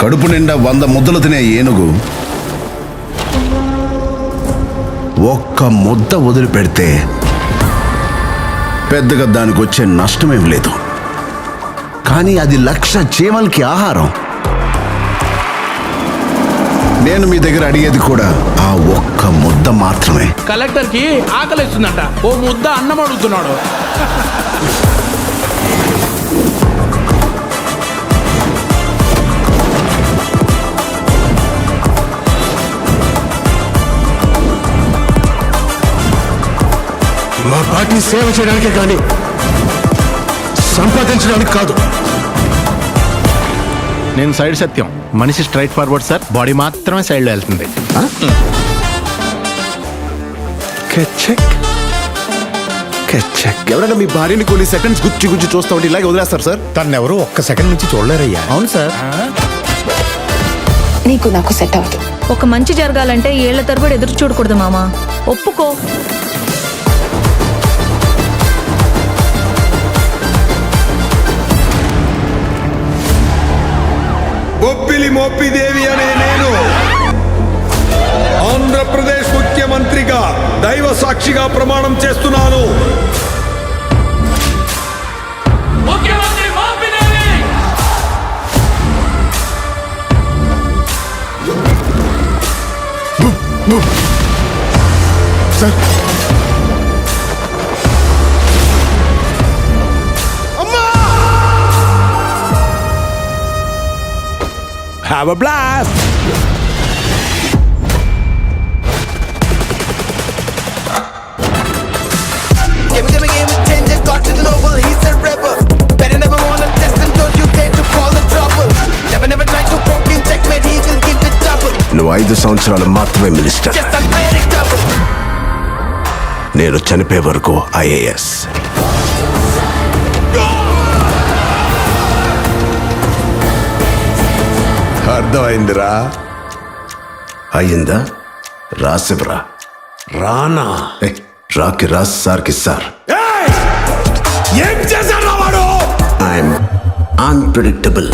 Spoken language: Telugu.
కడుపు నిండా 100 ముద్దలు తినే ఏనుగు ఒక్క ముద్ద వదిలిపెడితే పెద్దగా దానికి వచ్చే నష్టమేం లేదు. కానీ అది 1,00,000 చీమలకి ఆహారం. నేను మీ దగ్గర అడిగేది కూడా ఆ ఒక్క ముద్ద మాత్రమే. కలెక్టర్ కి ఆకలిస్తుందంట, ఓ ముద్ద అన్నం అడుగుతున్నాడు. మా పార్టీని సేవ చేయడానికే కానీ సంపాదించడానికి కాదు. నేను సైడ్ సత్యం, మనిషి స్ట్రైట్ ఫార్వర్డ్ సార్, బాడీ మాత్రమే సైడ్లో వెళ్తుంది. ఎవరైనా మీ భార్యని కొన్ని సెకండ్స్ గుచ్చి చూస్తా ఉంటే ఇలాగే వదిలేస్తారు సార్? తనెవరూ ఒక్క సెకండ్ నుంచి చూడలేరయ్యా. అవును సార్. నీకు నాకు సెట్ అవ్వదు. ఒక మంచి జరగాలంటే ఏళ్ల తరబడి ఎదురు చూడకూడదు మామా, ఒప్పుకో. బొప్పిలి మోపిదేవి అనే నేను ఆంధ్రప్రదేశ్ ముఖ్యమంత్రిగా దైవ సాక్షిగా ప్రమాణం చేస్తున్నాను. Sir Have a blast! Give me change and got to the noble, he's a rebel. Better never wanna test him, don't you dare to call the trouble. Never try to poke him, checkmate, he will give it double. నువ్వు 5 సంవత్సరాలు మాత్రమే మినిస్టర్. Just unpredictable. నేను చనిపోయే వరకు IAS. అర్థమైందిరా? అయ్యిందా? రాసివరా. రానా? రాకి రాస్ సార్కి సార్. ఏం చేశాడు వాడు? I'm unpredictable.